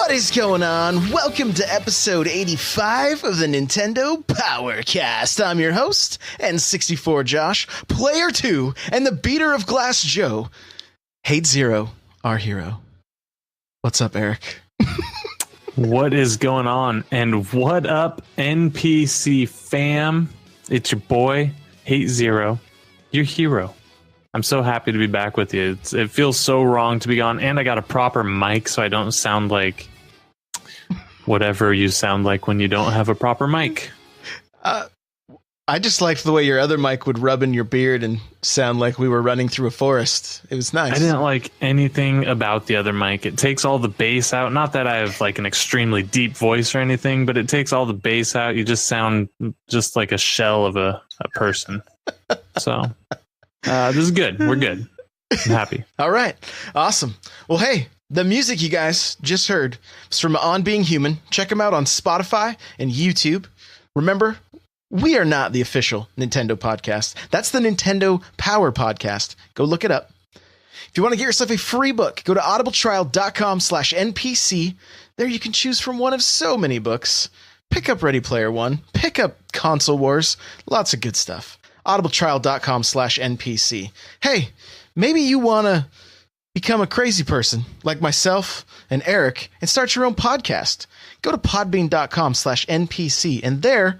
What is going on? Welcome to episode 85 of the Nintendo Powercast. I'm your host, N64 Josh, Player 2, and the beater of Glass Joe. Hate Zero, our hero. What's up, Eric? What is going on? And what up, NPC fam? It's your boy, Hate Zero, your hero. I'm so happy to be back with you. It feels so wrong to be gone, and I got a proper mic so I don't sound like whatever you sound like when you don't have a proper mic. I just liked the way your other mic would rub in your beard and sound like we were running through a forest. It was nice. I didn't like anything about the other mic. It takes all the bass out. Not that I have like an extremely deep voice or anything, but it takes all the bass out. You just sound just like a shell of a person. So this is good. We're good. I'm happy. All right. Awesome. Well, hey, the music you guys just heard was from On Being Human. Check them out on Spotify and YouTube. Remember, we are not the official Nintendo podcast. That's the Nintendo Power Podcast. Go look it up. If you want to get yourself a free book, go to audibletrial.com/NPC. There you can choose from one of so many books. Pick up Ready Player One. Pick up Console Wars. Lots of good stuff. audibletrial.com/NPC. Hey, maybe you want to become a crazy person like myself and Eric and start your own podcast. Go to podbean.com/NPC, and there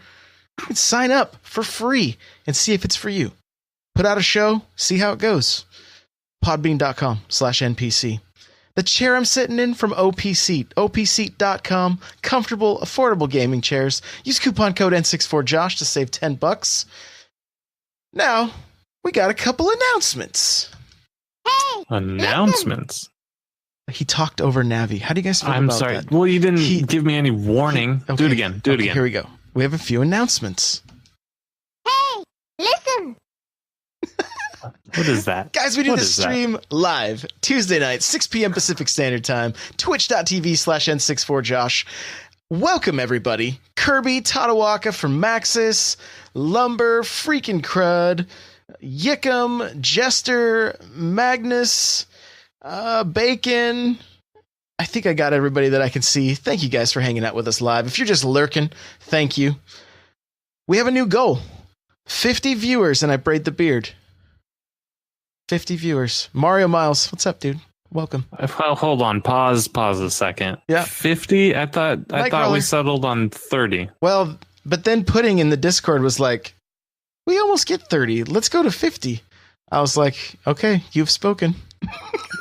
you can sign up for free and see if it's for you. Put out a show, see how it goes. Podbean.com/NPC. The chair I'm sitting in from OPSeat, opseat.com. Comfortable, affordable gaming chairs. Use coupon code N64Josh to save $10. Now, we got a couple announcements. Hey! Announcements? He talked over Navi. How do you guys feel I'm about sorry. that? Well, you didn't give me any warning. Okay. Do it again. Do it again. Here we go. We have a few announcements. Hey! Listen! What is that? Guys, we do What this is that? stream live Tuesday night, 6 p.m. Pacific Standard Time, twitch.tv/N64Josh. Welcome, everybody. Kirby, Tatawaka from Maxis, Lumber, Freaking Crud, Yickum, Jester, Magnus, Bacon. I think I got everybody that I can see. Thank you guys for hanging out with us live. If you're just lurking, thank you. We have a new goal. 50 viewers and I braid the beard. 50 viewers. Mario Miles, what's up, dude? Welcome. Well, hold on. Pause a second. Yeah. 50? I thought Nightcrawler. we settled on 30. Well, but then Pudding in the Discord was like, we almost get 30. Let's go to 50. I was like, okay, you've spoken.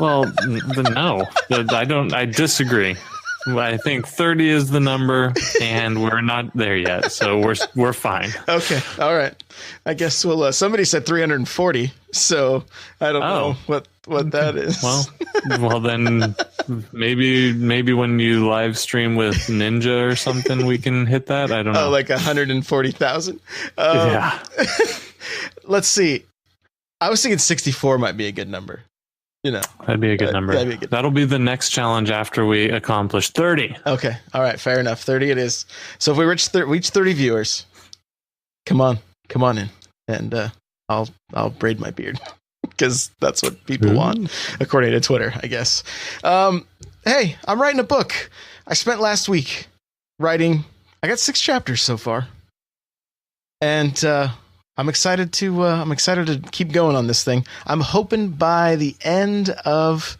Well, no. I disagree. I think 30 is the number, and we're not there yet, so we're fine. Okay, all right. I guess we'll. Somebody said 340, so I don't know what that is. Well, then maybe when you live stream with Ninja or something, we can hit that. I don't know. Oh, like 140,000. Yeah. Let's see. I was thinking 64 might be a good number. You know, That'd be a good number. That'll be the next challenge after we accomplish 30. Okay. All right. Fair enough. 30 it is. So if we reach 30 viewers, come on in, and I'll braid my beard because that's what people want, according to Twitter, I guess. Hey, I'm writing a book. I spent last week writing. I got 6 chapters so far, and I'm excited to keep going on this thing. I'm hoping by the end of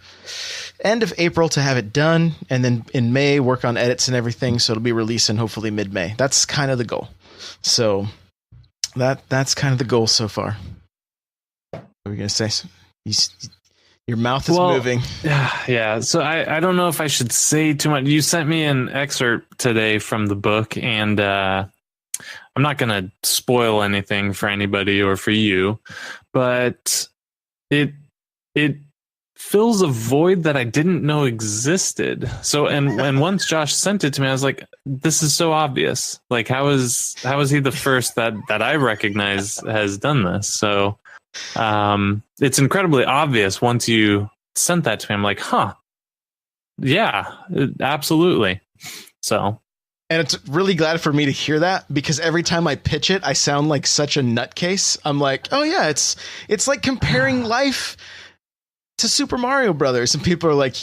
April to have it done, and then in May work on edits and everything, so it'll be releasing hopefully mid-May. That's kind of the goal. So that's kind of the goal so far. What are we gonna say? Your mouth is moving. Yeah. So I don't know if I should say too much. You sent me an excerpt today from the book, and I'm not going to spoil anything for anybody or for you, but it fills a void that I didn't know existed. So, and once Josh sent it to me, I was like, this is so obvious. Like, how is he the first that I recognize has done this? So, it's incredibly obvious once you sent that to me. I'm like, huh, yeah, absolutely. So. And it's really glad for me to hear that, because every time I pitch it, I sound like such a nutcase. I'm like, oh yeah, it's like comparing life to Super Mario Brothers, and people are like,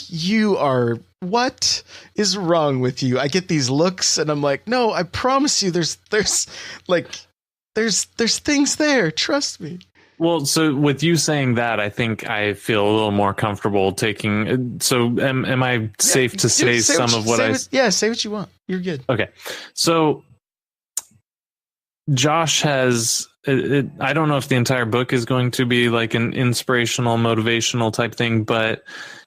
what is wrong with you? I get these looks, and I'm like, no, I promise you, there's things there. Trust me. Well, so with you saying that, I think I feel a little more comfortable taking. So am I safe to say some of what I? Yeah, say what you want. You're good. Okay, so Josh has. I don't know if the entire book is going to be like an inspirational, motivational type thing, but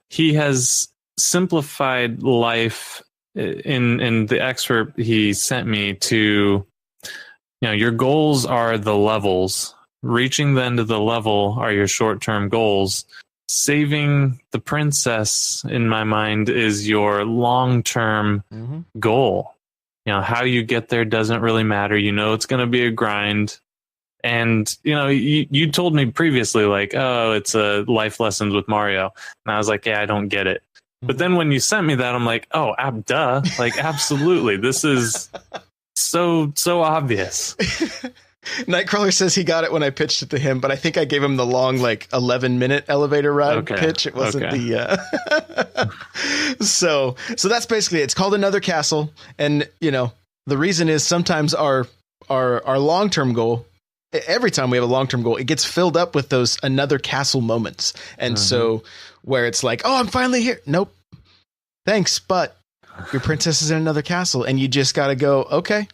he has simplified life in the excerpt he sent me to. Your goals are the levels. Reaching the end of the level are your short-term goals. Saving the princess, in my mind, is your long-term goal. How you get there doesn't really matter. It's going to be a grind. And, you told me previously, like, oh, it's a life lessons with Mario. And I was like, yeah, I don't get it. But then when you sent me that, I'm like, oh, duh. Like, absolutely. This is so obvious. Nightcrawler says he got it when I pitched it to him, but I think I gave him the long, 11-minute elevator ride pitch. It wasn't the. So that's basically it. It's called Another Castle, and the reason is sometimes our long-term goal. Every time we have a long-term goal, it gets filled up with those another castle moments, and so where it's like, oh, I'm finally here. Nope, thanks, but your princess is in another castle, and you just got to go. Okay.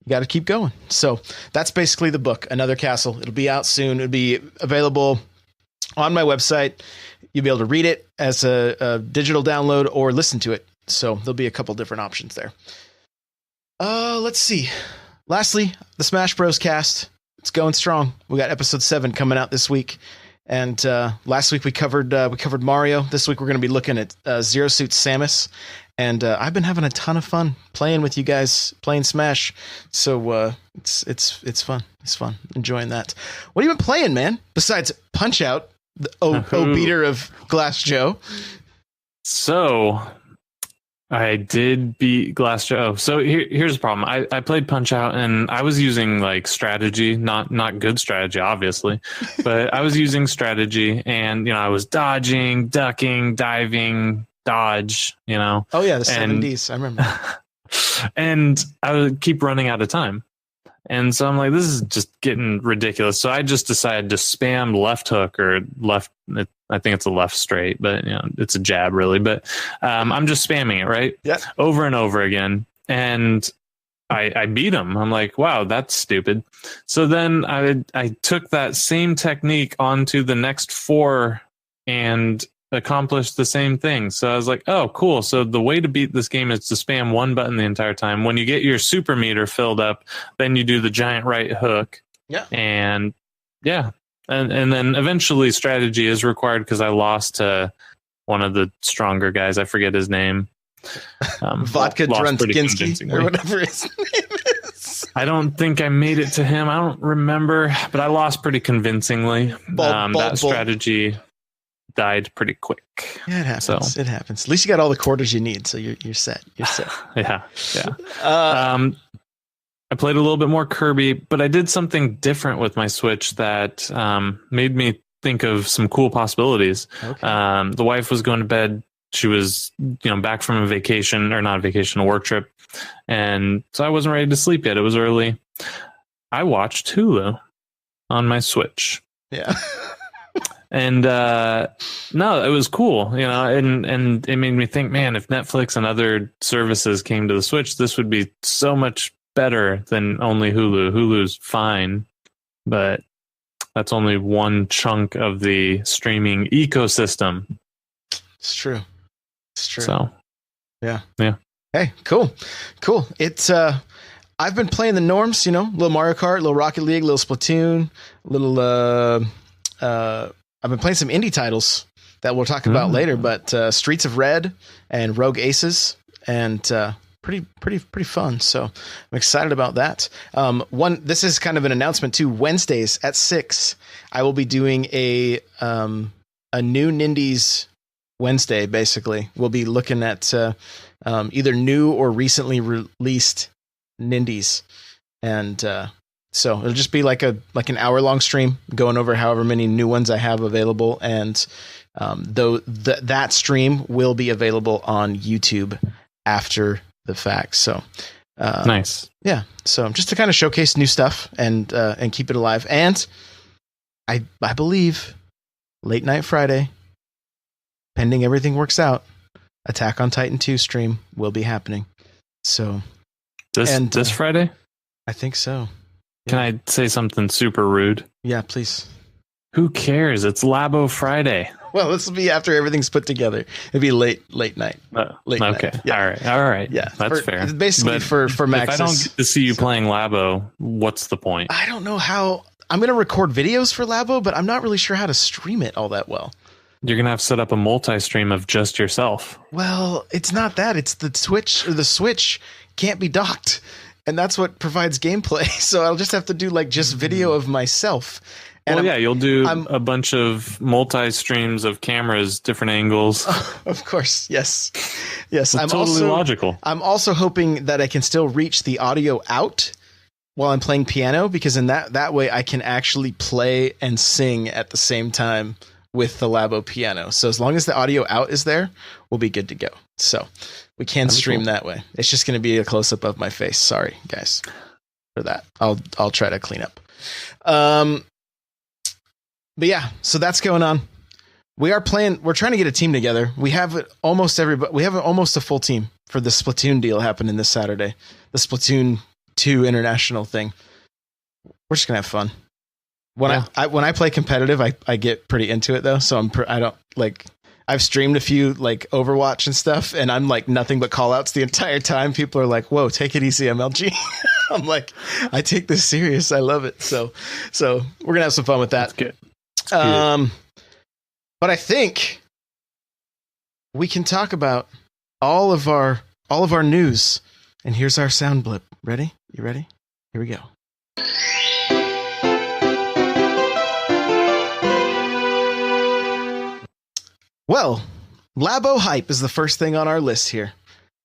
You got to keep going. So that's basically the book, Another Castle. It'll be out soon. It'll be available on my website. You'll be able to read it as a digital download or listen to it. So there'll be a couple different options there. Let's see. Lastly, the Smash Bros. Cast. It's going strong. We got episode 7 coming out this week. And last week we covered Mario. This week we're going to be looking at Zero Suit Samus. And I've been having a ton of fun playing with you guys, playing Smash. So it's fun. It's fun. Enjoying that. What have you been playing, man? Besides Punch Out, the beater of Glass Joe. So I did beat Glass Joe. So here's the problem. I played Punch Out, and I was using like strategy, not good strategy, obviously, but I was using strategy, and I was dodging, ducking, diving. Dodge, Oh yeah, the 7Ds. I remember. And I would keep running out of time. And so I'm like, this is just getting ridiculous. So I just decided to spam left hook or left. I think it's a left straight, but it's a jab really. But I'm just spamming it, right? Yeah. Over and over again. And I beat him. I'm like, wow, that's stupid. So then I took that same technique onto the next 4 and accomplished the same thing. So I was like, oh, cool. So the way to beat this game is to spam one button the entire time. When you get your super meter filled up, then you do the giant right hook. Yeah. And yeah. And then eventually strategy is required because I lost to one of the stronger guys. I forget his name. Vodka Drunskinsky or whatever his name is. I don't think I made it to him. I don't remember, but I lost pretty convincingly. That strategy died pretty quick. Yeah, it happens. So, it happens. At least you got all the quarters you need, so you're set. You're set. Yeah. I played a little bit more Kirby, but I did something different with my Switch that made me think of some cool possibilities. Okay. The wife was going to bed. She was, back from a vacation, or not a vacation, a work trip, and so I wasn't ready to sleep yet. It was early. I watched Hulu on my Switch. Yeah. And no, it was cool, and it made me think, man, if Netflix and other services came to the Switch, this would be so much better than only Hulu. Hulu's fine, but that's only one chunk of the streaming ecosystem. It's true. So, yeah. Hey, cool. It's I've been playing the norms, little Mario Kart, little Rocket League, little Splatoon, little I've been playing some indie titles that we'll talk about later, but Streets of Red and Rogue Aces, and pretty fun. So I'm excited about that. This is kind of an announcement too. Wednesdays at 6, I will be doing a new Nindies Wednesday. Basically, we'll be looking at either new or recently released Nindies, and so it'll just be like an hour long stream going over however many new ones I have available, and Though that stream will be available on YouTube after the fact. So nice. Yeah. So just to kind of showcase new stuff and keep it alive. And I believe late night Friday, pending everything works out, Attack on Titan 2 stream will be happening. So this Friday? I think so. Can I say something super rude? Yeah, please. Who cares? It's Labo Friday. Well, this will be after everything's put together. It'll be late night. Late okay. Night. Yeah. All right. Yeah. That's fair. Basically for Maxis. If I don't get to see you playing Labo, what's the point? I don't know how. I'm going to record videos for Labo, but I'm not really sure how to stream it all that well. You're going to have to set up a multi-stream of just yourself. Well, it's not that. It's the Twitch or the Switch can't be docked. And that's what provides gameplay. So I'll just have to do like just video of myself. And you'll do a bunch of multi-streams of cameras, different angles. Of course, yes. I'm totally logical. I'm also hoping that I can still reach the audio out while I'm playing piano, because in that way I can actually play and sing at the same time with the Labo piano. So as long as the audio out is there, we'll be good to go. So we can stream that way. It's just going to be a close-up of my face. Sorry, guys, for that. I'll try to clean up. But yeah, so that's going on. We're trying to get a team together. We have almost a full team for the Splatoon deal happening this Saturday. The Splatoon 2 international thing. We're just gonna have fun. When I play competitive, I get pretty into it though. So I've streamed a few like Overwatch and stuff, and I'm like nothing but call outs the entire time. People are like, "Whoa, take it easy, MLG." I'm like, I take this serious. I love it. So we're gonna have some fun with that. That's good. But I think we can talk about all of our news. And here's our sound blip. Ready? You ready? Here we go. Well, Labo Hype is the first thing on our list here.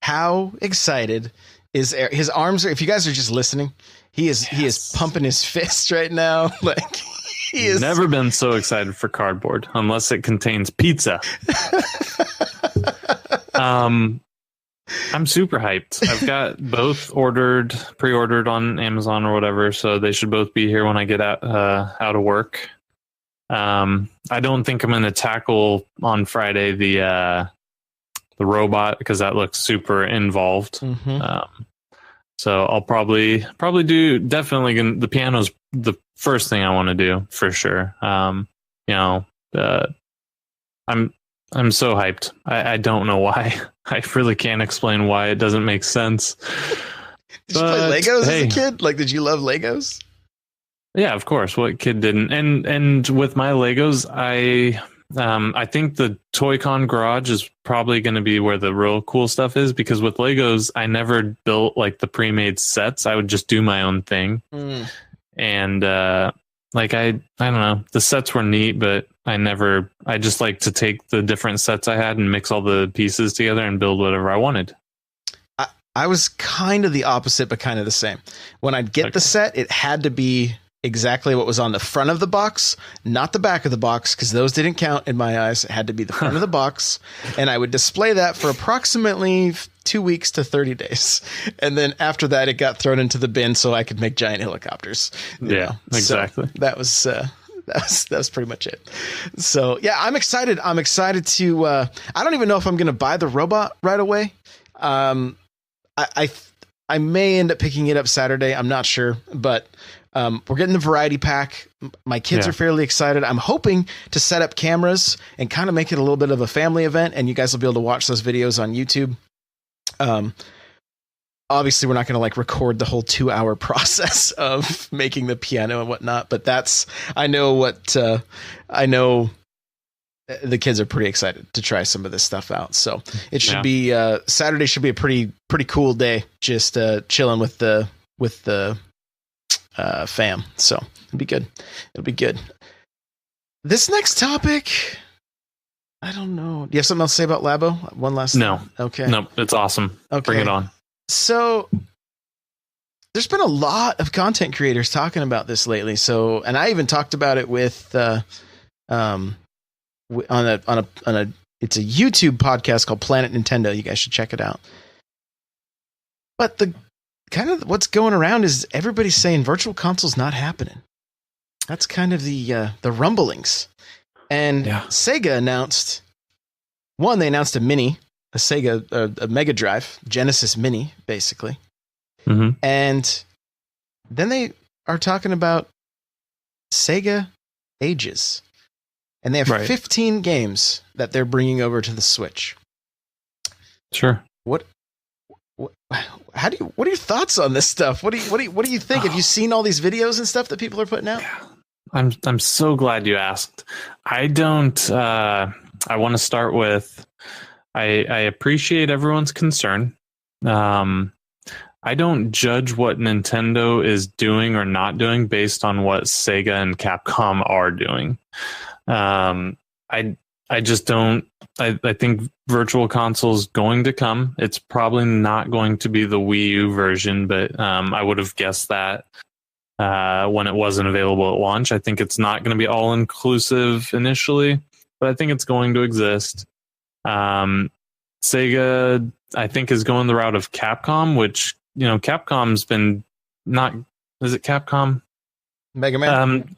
How excited is his arms? If you guys are just listening, he is pumping his fist right now. Like he is never been so excited for cardboard unless it contains pizza. I'm super hyped. I've got both pre-ordered on Amazon or whatever, so they should both be here when I get out of work. I don't think I'm going to tackle on Friday the robot because that looks super involved. Mm-hmm. So I'll probably do the piano's the first thing I want to do for sure. I'm so hyped. I don't know why. I really can't explain why. It doesn't make sense. Did you play Legos as a kid? Like, did you love Legos? Yeah, of course. What kid didn't? And with my Legos, I think the Toy-Con garage is probably going to be where the real cool stuff is, because with Legos, I never built like the pre-made sets. I would just do my own thing. And like I don't know, the sets were neat, but I just like to take the different sets I had and mix all the pieces together and build whatever I wanted. I was kind of the opposite, but kind of the same. When I'd get the set, it had to be exactly what was on the front of the box, not the back of the box, because those didn't count in my eyes. It had to be the front of the box, and I would display that for approximately 2 weeks to 30 days. And then after that, it got thrown into the bin so I could make giant helicopters. Yeah, exactly. So that was pretty much it. So yeah, I'm excited. I'm excited to, I don't even know if I'm going to buy the robot right away. I may end up picking it up Saturday. I'm not sure, but we're getting the variety pack. My kids are fairly excited. I'm hoping to set up cameras and kind of make it a little bit of a family event, and you guys will be able to watch those videos on YouTube. Obviously we're not going to like record the whole 2-hour process of making the piano and whatnot, but I know the kids are pretty excited to try some of this stuff out. So it should be, Saturday should be a pretty cool day. Just chilling with the fam. So it'll be good. It'll be good. This next topic, I don't know. Do you have something else to say about Labo? One last thing? No. Okay. No, it's awesome. Okay. Bring it on. So there's been a lot of content creators talking about this lately. So, and I even talked about it with on a it's a YouTube podcast called Planet Nintendo. You guys should check it out. But the kind of what's going around is everybody's saying Virtual Console's not happening. That's kind of the rumblings. And Sega announced they announced a Mini, a Sega, a Mega Drive, Genesis Mini, basically. Mm-hmm. And then they are talking about Sega Ages. And they have 15 games that they're bringing over to the Switch. Sure. What are your thoughts on this stuff? What do you think? Have you seen all these videos and stuff that people are putting out? I'm so glad you asked. I don't. I want to start with. I appreciate everyone's concern. I don't judge what Nintendo is doing or not doing based on what Sega and Capcom are doing. I just don't. I think Virtual Console is going to come. It's probably not going to be the Wii U version, but I would have guessed that when it wasn't available at launch. I think it's not going to be all inclusive initially, but I think it's going to exist. Sega, I think, is going the route of Capcom, which, Capcom's been not. Is it Capcom? Mega Man.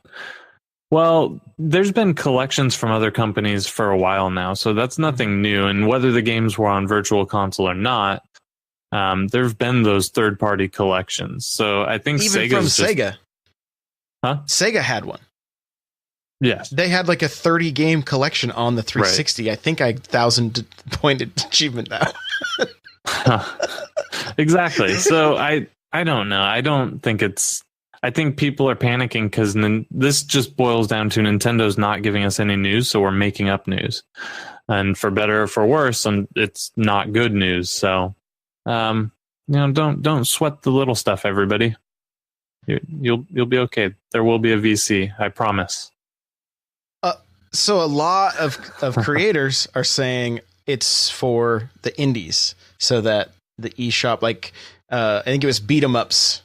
Well, there's been collections from other companies for a while now, so that's nothing new. And whether the games were on Virtual Console or not, there have been those third-party collections. So I think even from Sega. Huh? Sega had one. Yes. They had like a 30-game collection on the 360. Right. I think 1,000-point achievement now. Exactly. So I don't know. I don't think it's... I think people are panicking because this just boils down to Nintendo's not giving us any news, so we're making up news, and for better or for worse, and it's not good news. So, don't sweat the little stuff, everybody. You'll be okay. There will be a VC, I promise. So a lot of creators are saying it's for the indies, so that the eShop, like I think it was Beat 'em Ups.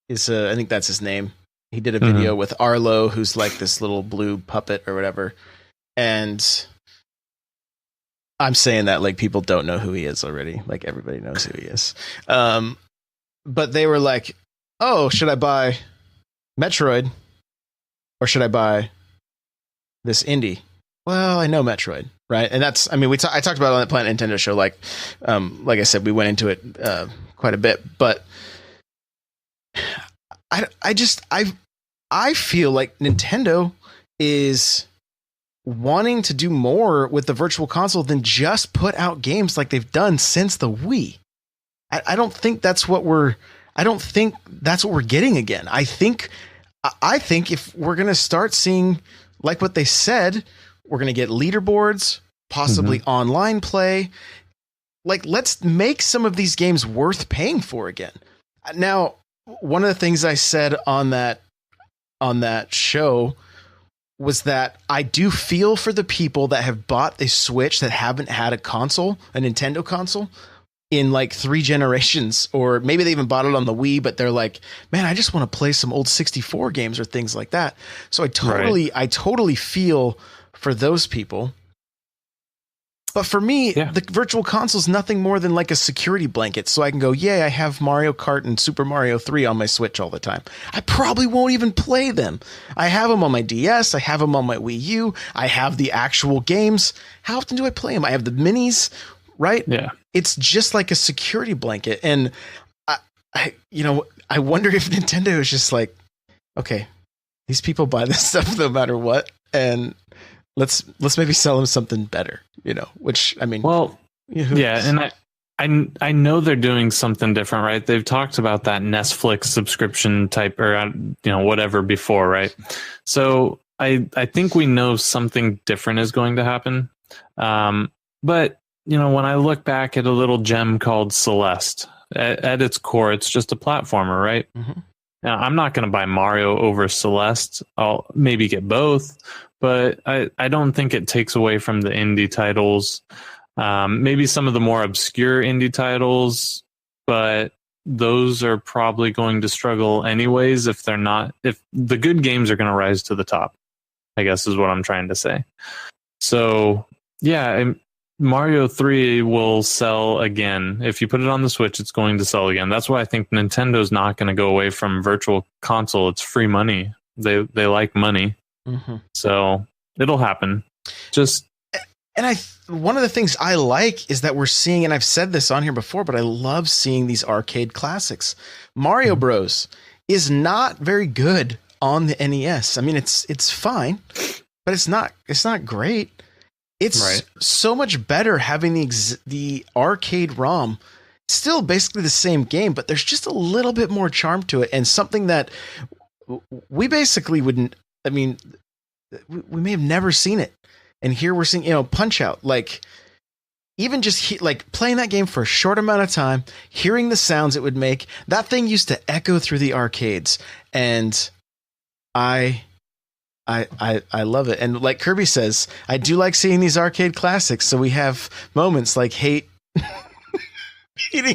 I think that's his name. He did a video with Arlo, who's like this little blue puppet or whatever. And I'm saying that like people don't know who he is already. Like everybody knows who he is. But they were like, oh, should I buy Metroid or should I buy this indie? Well, I know Metroid, right? And that's, I mean, I talked about it on the Planet Nintendo show. Like I said, we went into it quite a bit, but I feel like Nintendo is wanting to do more with the Virtual Console than just put out games like they've done since the Wii. I don't think that's what we're getting again. I think if we're going to start seeing like what they said, we're going to get leaderboards, possibly online play. Like, let's make some of these games worth paying for again. Now, one of the things I said on that show was that I do feel for the people that have bought a Switch that haven't had a Nintendo console in like 3 generations, or maybe they even bought it on the Wii, but they're like, man, I just want to play some old 64 games or things like that. So I totally feel for those people. But for me, the Virtual Console is nothing more than like a security blanket. So I can go, I have Mario Kart and Super Mario 3 on my Switch all the time. I probably won't even play them. I have them on my DS. I have them on my Wii U. I have the actual games. How often do I play them? I have the minis, right? Yeah. It's just like a security blanket. And I wonder if Nintendo is just like, okay, these people buy this stuff no matter what. And let's maybe sell them something better, which, I mean, well, and I know they're doing something different, right? They've talked about that Netflix subscription type or, whatever before, right? So I think we know something different is going to happen. But, when I look back at a little gem called Celeste, at its core, it's just a platformer, right? Mm-hmm. Now, I'm not going to buy Mario over Celeste. I'll maybe get both. But I don't think it takes away from the indie titles. Maybe some of the more obscure indie titles, but those are probably going to struggle anyways if the good games are going to rise to the top, I guess is what I'm trying to say. So yeah, Mario 3 will sell again. If you put it on the Switch, it's going to sell again. That's why I think Nintendo's not going to go away from Virtual Console. It's free money. They like money. Mm-hmm. So it'll happen. And one of the things I like is that we're seeing, and I've said this on here before, but I love seeing these arcade classics. Mario Bros. Is not very good on the NES. I mean, it's fine, but it's not great. It's so much better having the arcade ROM. Still basically the same game, but there's just a little bit more charm to it, and something that we basically wouldn't. I mean, we may have never seen it. And here we're seeing, Punch Out, like even just like playing that game for a short amount of time, hearing the sounds it would make. That thing used to echo through the arcades, and I love it. And like Kirby says, I do like seeing these arcade classics. So we have moments like hating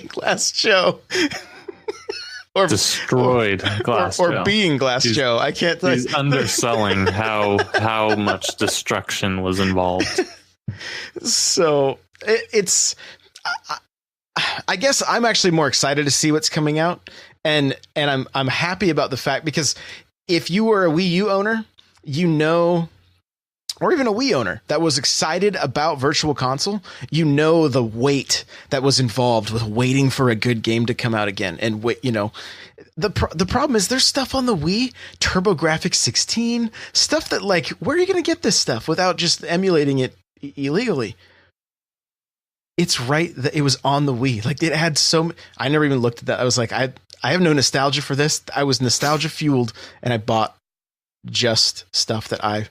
Glass Joe. Or destroyed Glass Joe. Or being Glass Joe. I can't tell. He's underselling how much destruction was involved. So it's, I guess I'm actually more excited to see what's coming out, and I'm happy about the fact, because if you were a Wii U owner, or even a Wii owner that was excited about Virtual Console, the weight that was involved with waiting for a good game to come out again. And the problem is there's stuff on the Wii, TurboGrafx 16, stuff that, like, where are you going to get this stuff without just emulating it illegally? It's right that it was on the Wii. Like, it had I never even looked at that. I was like, I have no nostalgia for this. I was nostalgia fueled, and I bought just stuff that I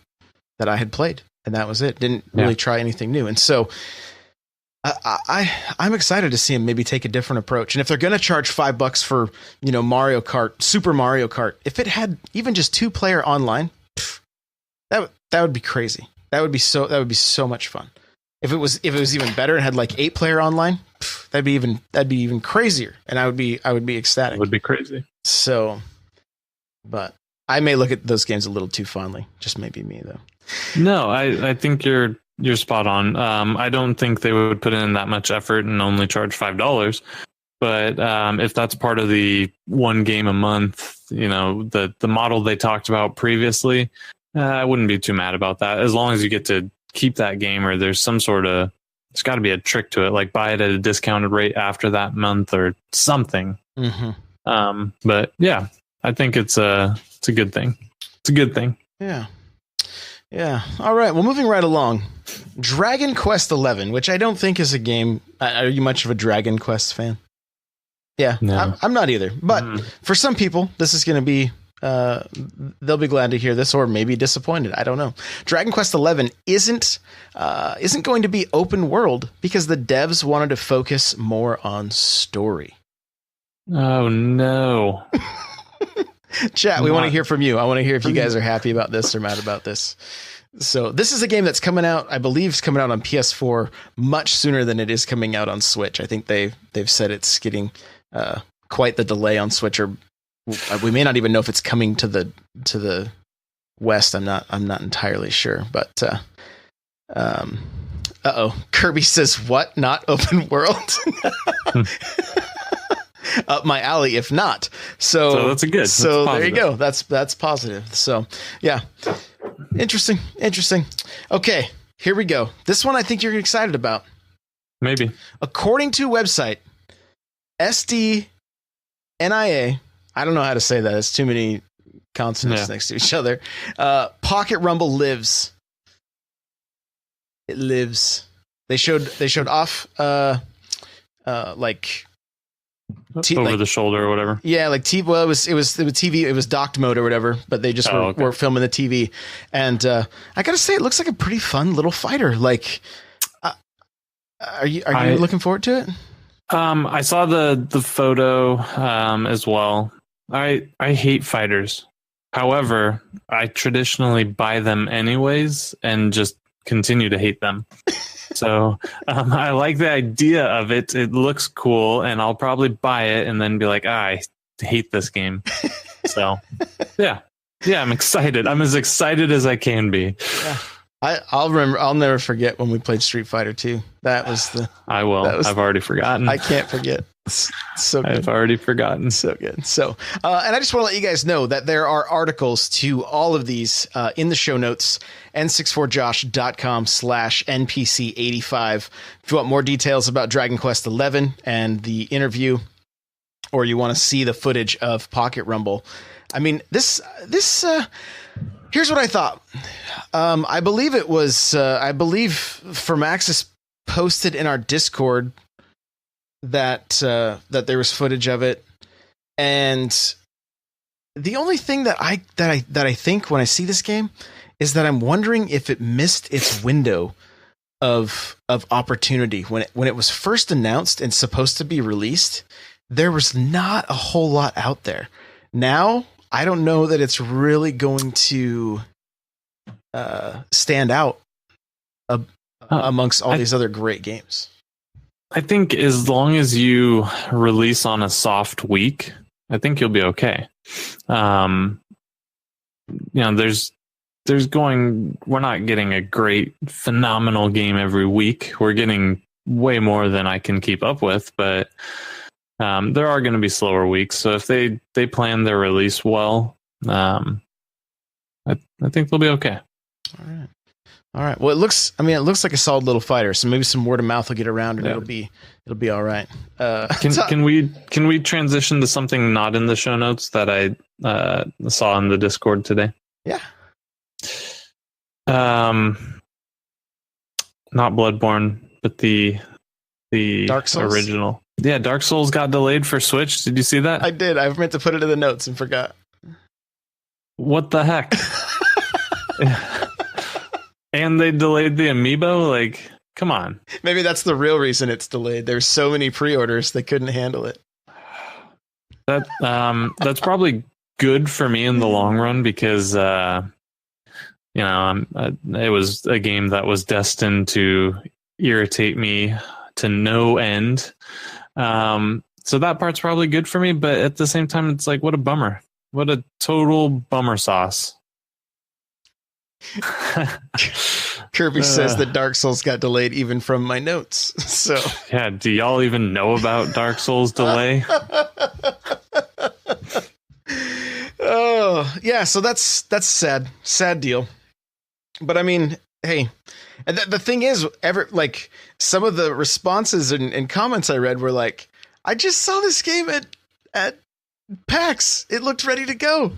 had played, and that was it. Didn't really try anything new. And so I'm excited to see him maybe take a different approach. And if they're going to charge $5 for, Mario Kart, Super Mario Kart, if it had even just 2-player online, that would be crazy. That would be so much fun. If it was even better and had like 8-player online, that'd be even crazier. And I would be ecstatic. It would be crazy. So, but I may look at those games a little too fondly. Just maybe me though. No, I think you're spot on. I don't think they would put in that much effort and only charge $5. But if that's part of the one game a month, the model they talked about previously, I wouldn't be too mad about that. As long as you get to keep that game, or there's there's got to be a trick to it, like buy it at a discounted rate after that month or something. Mm-hmm. But yeah, I think it's a good thing. It's a good thing. Yeah. Yeah. All right. Well, moving right along. Dragon Quest XI, which I don't think is a game. Are you much of a Dragon Quest fan? Yeah. No. I'm not either. But for some people, this is going to be, they'll be glad to hear this, or maybe disappointed. I don't know. Dragon Quest XI isn't going to be open world because the devs wanted to focus more on story. Oh, no. Chat, we want to hear from you. I want to hear if you guys are happy about this or mad about this. So this is a game that's coming out, I believe, is coming out on PS4 much sooner than it is coming out on Switch. I think they've said it's getting quite the delay on Switch, or we may not even know if it's coming to the West. I'm not entirely sure, but Kirby says, what? Not open world? Up my alley, if not. So that's a good. So there you go. That's positive. So yeah, interesting. Okay, here we go. This one I think you're excited about. Maybe. According to website SDNIA, I don't know how to say that. It's too many consonants next to each other. Pocket Rumble lives. It lives. They showed off like. Over the shoulder or whatever. Yeah, like TV. Well, it was TV. It was docked mode or whatever. But they just were filming the TV, and I gotta say, it looks like a pretty fun little fighter. Like, are you looking forward to it? I saw the photo as well. I hate fighters. However, I traditionally buy them anyways, and just continue to hate them. So I like the idea of it. It looks cool, and I'll probably buy it and then be like, I hate this game. So yeah, I'm excited. I'm as excited as I can be. Yeah. I'll remember. I'll never forget when we played Street Fighter 2. That was the. I will. I've already forgotten. I can't forget. It's so good. I've already forgotten. So good. So, and I just want to let you guys know that there are articles to all of these in the show notes, n64josh.com/npc85. If you want more details about Dragon Quest XI and the interview, or you want to see the footage of Pocket Rumble. I mean, this. Here's what I thought. I believe it was. I believe Fermaxis posted in our Discord that there was footage of it, and the only thing that I think when I see this game is that I'm wondering if it missed its window of opportunity when it was first announced and supposed to be released. There was not a whole lot out there. Now, I don't know that it's really going to stand out amongst all these other great games. I think as long as you release on a soft week, I think you'll be okay. We're not getting a great, phenomenal game every week. We're getting way more than I can keep up with, but there are going to be slower weeks. So if they plan their release well, I think they'll be okay. All right. Well, it looks like a solid little fighter. So maybe some word of mouth will get around, and it'll be all right. Can we transition to something not in the show notes that I saw in the Discord today? Yeah. Not Bloodborne, but the Dark Souls original. Yeah, Dark Souls got delayed for Switch. Did you see that? I did. I meant to put it in the notes and forgot. What the heck? And they delayed the amiibo? Like, come on. Maybe that's the real reason it's delayed. There's so many pre-orders they couldn't handle it. That's probably good for me in the long run because it was a game that was destined to irritate me to no end. So that part's probably good for me, but at the same time, it's like, what a bummer. What a total bummer sauce. Kirby says that Dark Souls got delayed even from my notes. So yeah, do y'all even know about Dark Souls delay? Oh yeah, so that's sad deal. But I mean, hey, and the thing is, some of the responses and comments I read were like, I just saw this game at PAX. It looked ready to go,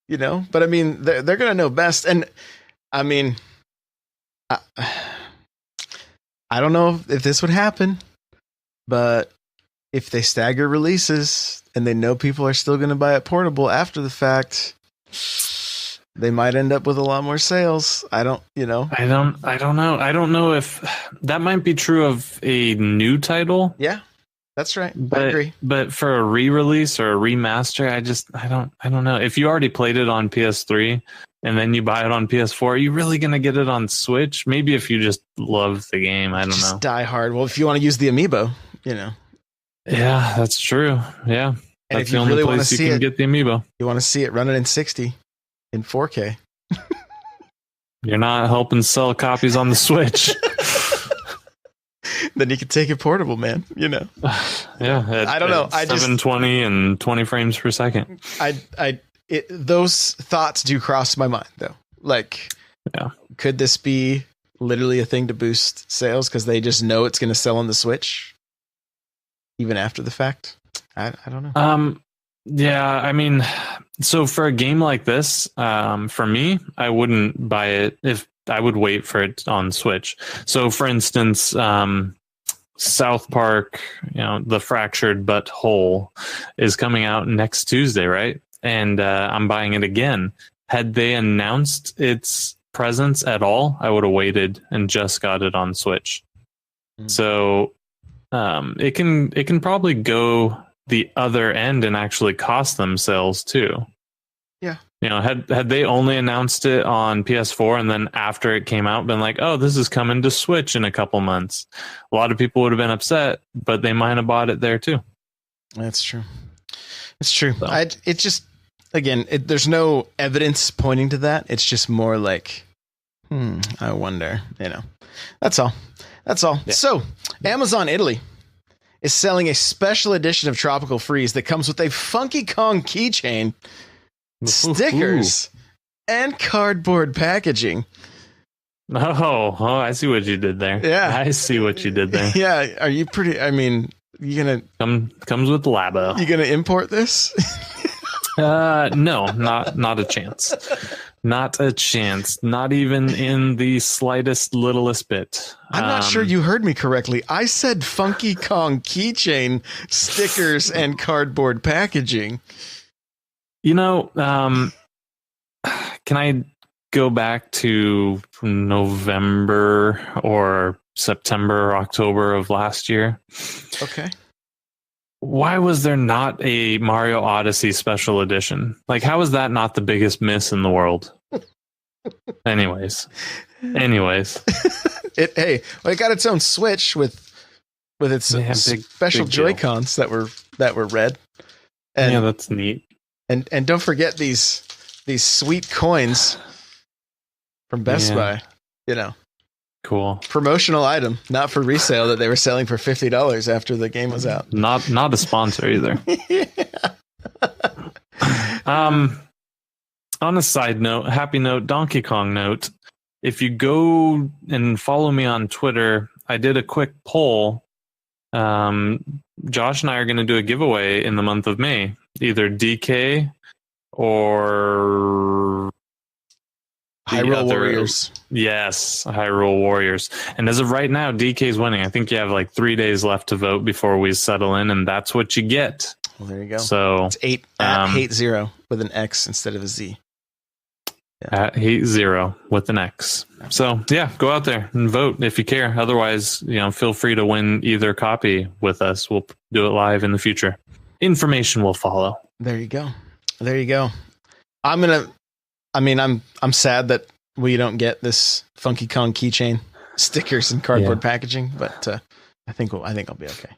But I mean, they're gonna know best, and I mean, I don't know if this would happen, but if they stagger releases and they know people are still going to buy it portable after the fact, they might end up with a lot more sales. I don't know. I don't know if that might be true of a new title. Yeah, that's right. I agree. But for a re-release or a remaster, I don't know. If you already played it on PS3 and then you buy it on PS4, are you really going to get it on Switch? Maybe if you just love the game, I don't know. Just die hard. Well, if you want to use the amiibo, Yeah, that's true. Yeah. And that's the only place you can get the amiibo. You want to see it running in 60 in 4K. You're not helping sell copies on the Switch. Then you can take it portable, man. Yeah. I don't know. 720 and 20 frames per second. Those thoughts do cross my mind, though. Like, could this be literally a thing to boost sales because they just know it's going to sell on the Switch, even after the fact? I don't know. Yeah, I mean, so for a game like this, for me, I wouldn't buy it if I would wait for it on Switch. So, for instance, South Park, The Fractured But Whole is coming out next Tuesday, right? And I'm buying it again. Had they announced its presence at all, I would have waited and just got it on Switch. So it can probably go the other end and actually cost them sales too. Yeah. Had they only announced it on PS4 and then after it came out been like, oh, this is coming to Switch in a couple months, a lot of people would have been upset, but they might have bought it there too. That's true. It's true. So. It just, again, there's no evidence pointing to that. It's just more like I wonder. That's all. Yeah. So, Amazon Italy is selling a special edition of Tropical Freeze that comes with a Funky Kong keychain, stickers, and cardboard packaging. Oh, I see what you did there. Yeah. I see what you did there. Yeah. Are you pretty? I mean, you gonna comes with Labo. You gonna import this? No, not a chance. Not a chance. Not even in the slightest, littlest bit. I'm not sure you heard me correctly. I said Funky Kong keychain, stickers, and cardboard packaging. Can I go back to November or September or October of last year? Okay. Why was there not a Mario Odyssey special edition? Like, how is that not the biggest miss in the world? Anyways. It got its own Switch with its special big Joy-Cons that were red. And, yeah, that's neat. And don't forget these sweet coins from Best Buy. Cool. Promotional item, not for resale, that they were selling for $50 after the game was out. Not a sponsor either. On a side note, happy note, Donkey Kong note, if you go and follow me on Twitter, I did a quick poll. Josh and I are going to do a giveaway in the month of May, either DK or Hyrule Warriors. Yes, Hyrule Warriors. And as of right now, DK's winning. I think you have like 3 days left to vote before we settle in, and that's what you get. Well, there you go. So it's 8-0 with an X instead of a Z. At 8-0 with an X. So yeah, go out there and vote if you care. Otherwise, feel free to win either copy with us. We'll do it live in the future. Information will follow. There you go. I'm sad that we don't get this Funky Kong keychain, stickers, and cardboard packaging, but I think I'll be okay.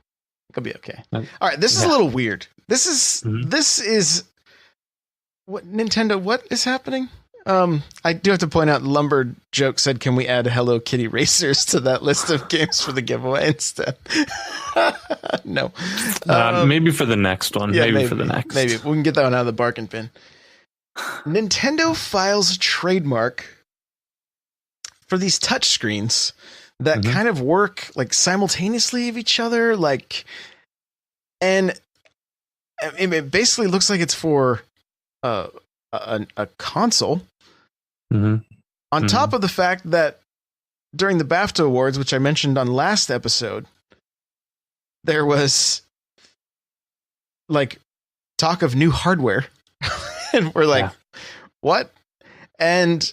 I'll be okay. All right, this is a little weird. This is what Nintendo. What is happening? I do have to point out, Lumberjoke said, "Can we add Hello Kitty racers to that list of games for the giveaway instead?" No, maybe for the next one. Yeah, maybe for the next. Maybe we can get that one out of the bargain bin. Nintendo files a trademark for these touchscreens that kind of work like simultaneously of each other, and it basically looks like it's for a console. On top of the fact that during the BAFTA Awards, which I mentioned on last episode, there was talk of new hardware. And we're like, what? And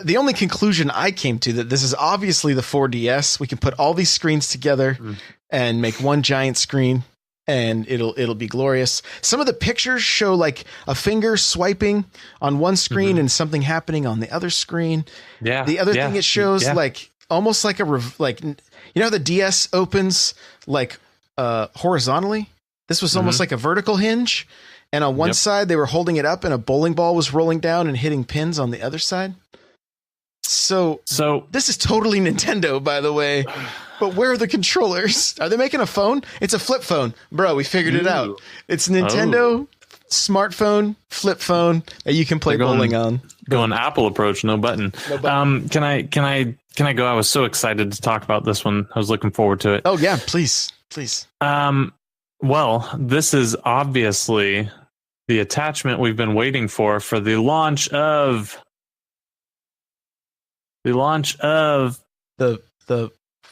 the only conclusion I came to, that this is obviously the 4DS. We can put all these screens together and make one giant screen, and it'll be glorious. Some of the pictures show like a finger swiping on one screen and something happening on the other screen. Yeah. The other thing it shows almost like how the DS opens horizontally. This was almost like a vertical hinge. And on one side, they were holding it up, and a bowling ball was rolling down and hitting pins on the other side. So this is totally Nintendo, by the way. But where are the controllers? Are they making a phone? It's a flip phone. Bro, we figured it out. It's Nintendo smartphone, flip phone that you can play bowling on. Going Apple approach, no button. Can I go? I was so excited to talk about this one. I was looking forward to it. Oh yeah, please. Well, this is obviously the attachment we've been waiting for the launch of the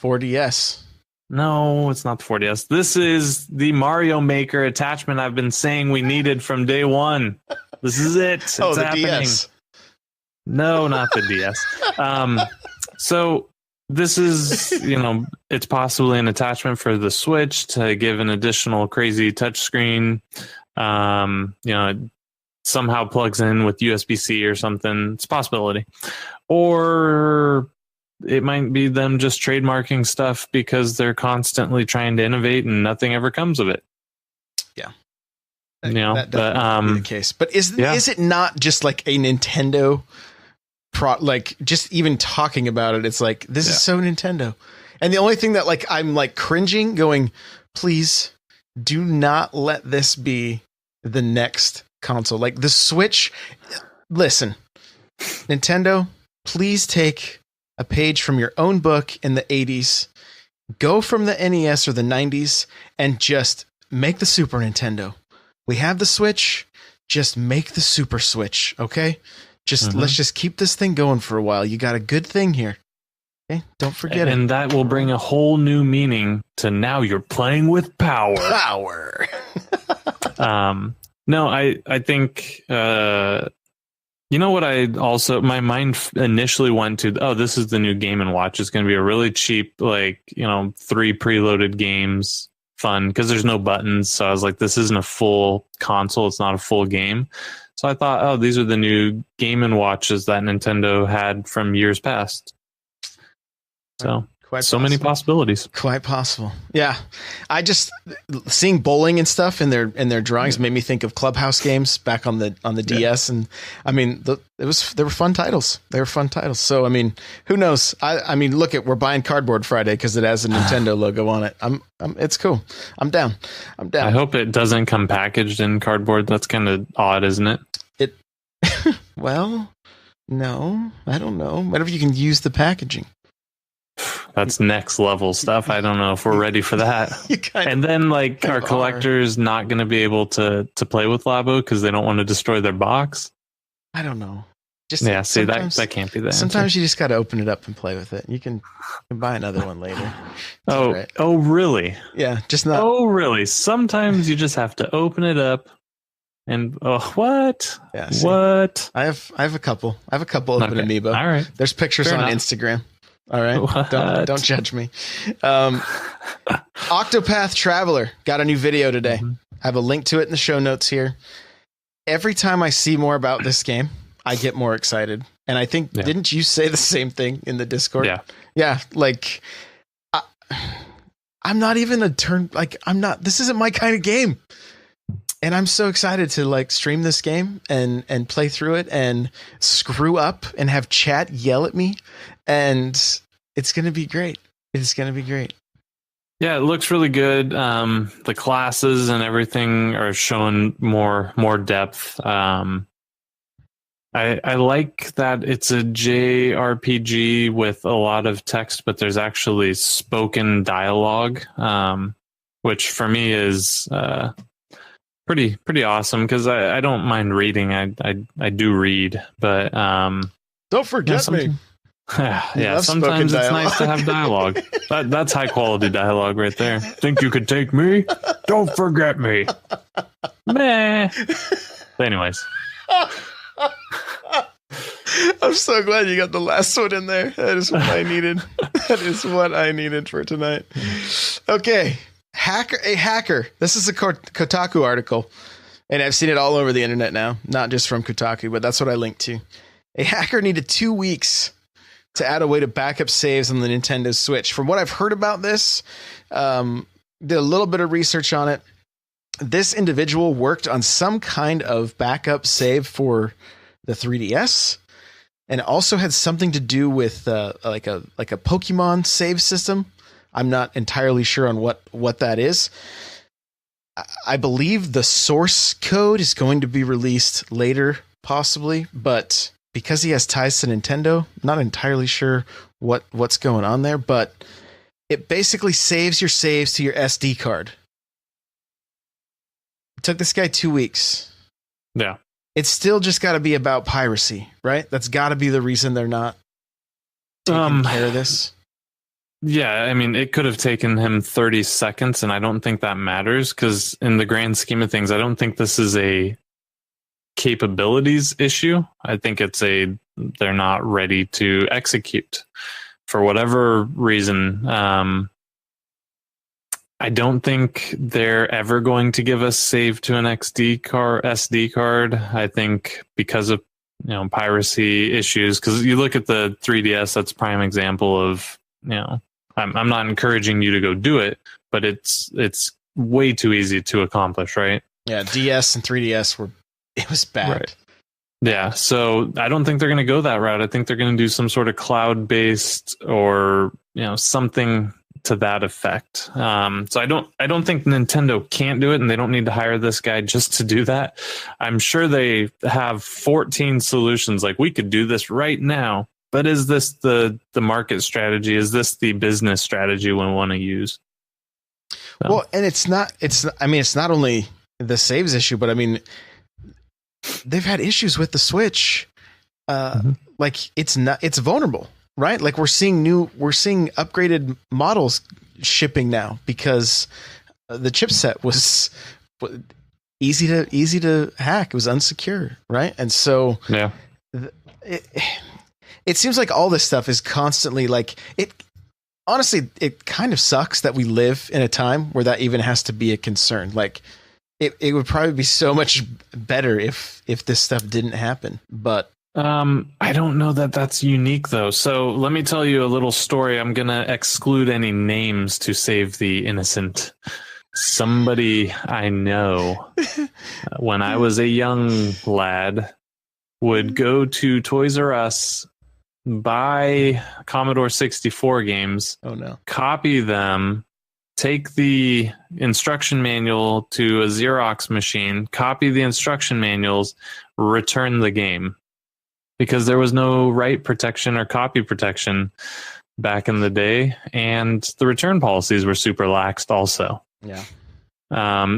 4DS. No, it's not the 4DS. This is the Mario Maker attachment I've been saying we needed from day one. This is it. It's the happening. DS. No, not the DS. So this is, it's possibly an attachment for the Switch to give an additional crazy touchscreen. It somehow plugs in with USB-C or something. It's a possibility. Or it might be them just trademarking stuff because they're constantly trying to innovate and nothing ever comes of it. Yeah. That be the case. But is it not just like a Nintendo like just even talking about it, it's like, this is so Nintendo. And the only thing that like I'm like cringing, going, please do not let this be the next console. Like the Switch. Listen, Nintendo, please take a page from your own book in the 80s, go from the NES or the 90s, and just make the Super Nintendo. We have the Switch, just make the Super Switch, okay? Let's just keep this thing going for a while. You got a good thing here. Okay? Don't forget it. And that will bring a whole new meaning to now you're playing with power. Power. No, I think you know what, I also, my mind initially went to, oh, this is the new Game & Watch. It's going to be a really cheap, like, 3 preloaded games, fun, because there's no buttons. So I was like, this isn't a full console. It's not a full game. So I thought, oh, these are the new Game & Watches that Nintendo had from years past. So so many possibilities. Quite possible. Yeah. I just seeing bowling and stuff in their drawings made me think of Clubhouse games back on the DS. And I mean, they were fun titles. So, I mean, who knows? I mean, we're buying Cardboard Friday because it has a Nintendo logo on it. It's cool. I'm down. I hope it doesn't come packaged in cardboard. That's kind of odd, isn't it? Well, no, I don't know. Whatever, you can use the packaging. That's next level stuff. I don't know if we're ready for that. And then, like, are collectors not going to be able to play with Labo because they don't want to destroy their box? I don't know. See, that can't be the answer. Sometimes you just got to open it up and play with it. You can buy another one later. Oh, really? Yeah, just not. Oh, really? Sometimes you just have to open it up. And what? Yeah, what? I have a couple. Open Amiibo. All right. There's pictures on Instagram. All right. Don't judge me. Octopath Traveler got a new video today. I have a link to it in the show notes here. Every time I see more about this game, I get more excited. And I think, didn't you say the same thing in the Discord? Yeah. Yeah. Like, I'm not even this isn't my kind of game. And I'm so excited to like stream this game and play through it and screw up and have chat yell at me. And it's going to be great. Yeah, it looks really good. The classes and everything are showing more depth. I like that it's a JRPG with a lot of text, but there's actually spoken dialogue, which for me is pretty awesome because I don't mind reading. I do read, but don't forget me. Yeah, sometimes it's nice to have dialogue. That's high quality dialogue right there. Think you could take me? Don't forget me. Meh. But anyways. I'm so glad you got the last one in there. That is what I needed. That is what I needed for tonight. Okay. A hacker. This is a Kotaku article. And I've seen it all over the internet now. Not just from Kotaku, but that's what I linked to. A hacker needed 2 weeks to add a way to backup saves on the Nintendo Switch. From what I've heard about this, did a little bit of research on it. This individual worked on some kind of backup save for the 3DS, and it also had something to do with like a Pokemon save system. I'm not entirely sure on what that is. I believe the source code is going to be released later, possibly, but because he has ties to Nintendo, not entirely sure what's going on there, but it basically saves your saves to your SD card. It took this guy 2 weeks. Yeah. It's still just got to be about piracy, right? That's got to be the reason they're not taking care of this. Yeah, I mean, it could have taken him 30 seconds, and I don't think that matters, because in the grand scheme of things, I don't think this is a capabilities issue. I think it's they're not ready to execute for whatever reason. I don't think they're ever going to give us save to an SD card. I think because of piracy issues, because you look at the 3DS, that's a prime example of, I'm not encouraging you to go do it, but it's way too easy to accomplish, right? Yeah, DS and 3DS it was bad. Right. Yeah, so I don't think they're going to go that route. I think they're going to do some sort of cloud-based or something to that effect. So I don't think Nintendo can't do it, and they don't need to hire this guy just to do that. I'm sure they have 14 solutions. Like, we could do this right now, but is this the market strategy? Is this the business strategy we want to use? So. Well, and it's not only the saves issue, but I mean, they've had issues with the Switch. Like it's vulnerable, right? Like we're seeing upgraded models shipping now because the chipset was easy to hack. It was unsecure, right? And so yeah, it seems like all this stuff is constantly like it. Honestly, it kind of sucks that we live in a time where that even has to be a concern. Like it would probably be so much better if this stuff didn't happen. But I don't know that that's unique though. So let me tell you a little story. I'm going to exclude any names to save the innocent. Somebody I know when I was a young lad would go to Toys R Us, buy Commodore 64 games, copy them, take the instruction manual to a Xerox machine, copy the instruction manuals, return the game. Because there was no write protection or copy protection back in the day, and the return policies were super laxed also. Yeah.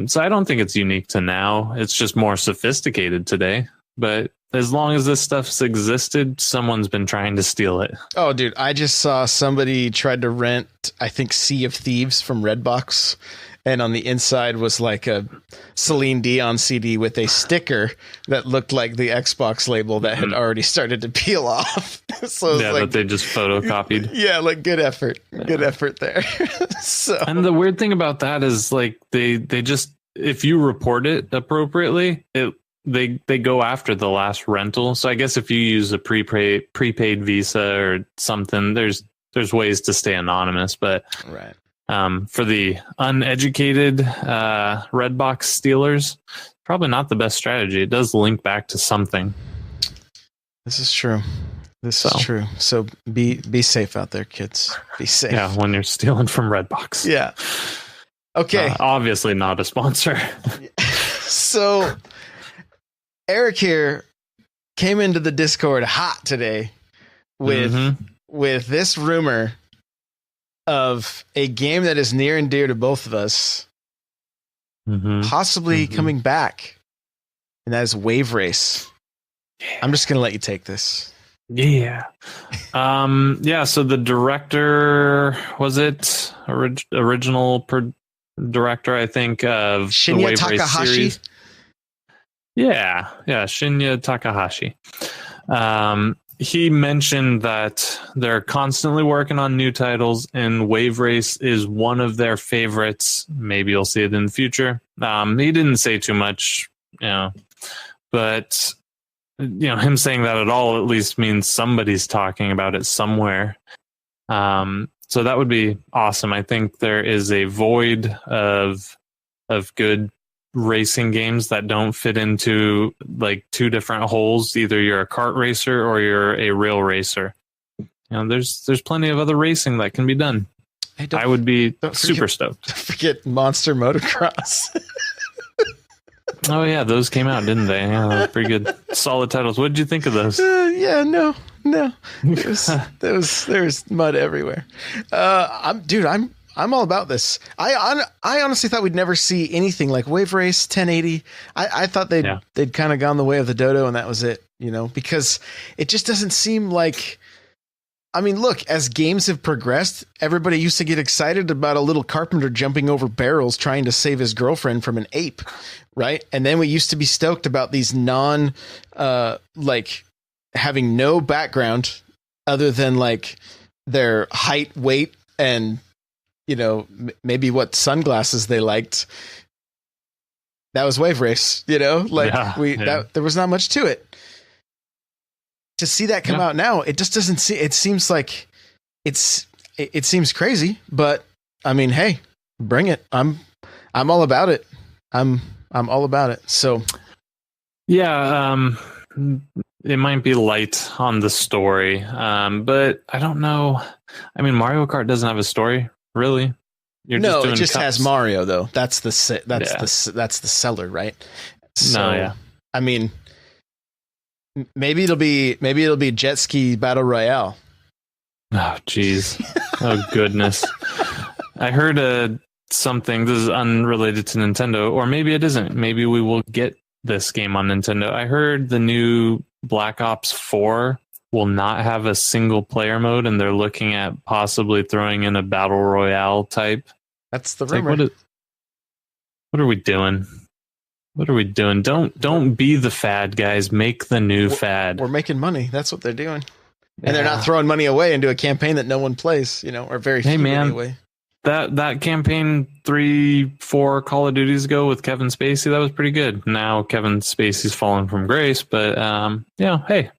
So I don't think it's unique to now. It's just more sophisticated today. But as long as this stuff's existed, someone's been trying to steal it. Oh, dude, I just saw somebody tried to rent, I think, Sea of Thieves from Redbox. And on the inside was like a Celine Dion CD with a sticker that looked like the Xbox label that had already started to peel off. So yeah, that they just photocopied. Yeah, like good effort. Good effort there. So, and the weird thing about that is like they just, if you report it appropriately, they go after the last rental. So I guess if you use a prepaid Visa or something, there's ways to stay anonymous, but right. For the uneducated Redbox stealers, probably not the best strategy. It does link back to something. This is true. This is true. So be safe out there, kids. Be safe. Yeah, when you're stealing from Redbox. Yeah. Okay. Obviously not a sponsor. So Eric here came into the Discord hot today with this rumor of a game that is near and dear to both of us, possibly coming back, and that is Wave Race. Yeah. I'm just going to let you take this. Yeah. So the director, was it original director, I think, of Shinya the Wave Takahashi? Race series? Yeah, Shinya Takahashi. He mentioned that they're constantly working on new titles, and Wave Race is one of their favorites. Maybe you'll see it in the future. He didn't say too much, but him saying that at all at least means somebody's talking about it somewhere. So that would be awesome. I think there is a void of good racing games that don't fit into like two different holes. Either you're a kart racer or you're a real racer. There's plenty of other racing that can be done. Hey, I would be super stoked. Don't forget Monster Motocross. Oh yeah, those came out, didn't they? Yeah, pretty good, solid titles. What did you think of those? No. There was mud everywhere. I'm all about this. I honestly thought we'd never see anything like Wave Race 1080. I thought they'd kind of gone the way of the dodo and that was it, because it just doesn't seem like. I mean, look, as games have progressed, everybody used to get excited about a little carpenter jumping over barrels trying to save his girlfriend from an ape, right? And then we used to be stoked about these having no background other than like their height, weight, and maybe what sunglasses they liked. That was Wave Race, there was not much to it. To see that come out now, it just doesn't see. It seems like it seems crazy, but I mean, hey, bring it. I'm all about it. I'm all about it. So, yeah, it might be light on the story, but I don't know. I mean, Mario Kart doesn't have a story, really. You're no, just doing it just cups. has Mario though. That's the seller, right? So, No, yeah. I mean, maybe it'll be Jet Ski Battle Royale. Oh, jeez. Oh, goodness. I heard something. This is unrelated to Nintendo, or maybe it isn't. Maybe we will get this game on Nintendo. I heard the new Black Ops 4 will not have a single player mode, and they're looking at possibly throwing in a battle royale type. That's the It's rumor. like, what are we doing? What are we doing? Don't be the fad, guys. Make the new fad. We're making money. That's what they're doing. And they're not throwing money away into a campaign that no one plays, or very few anyway. That campaign 3-4 Call of Duties ago with Kevin Spacey, that was pretty good. Now Kevin Spacey's fallen from grace, but hey,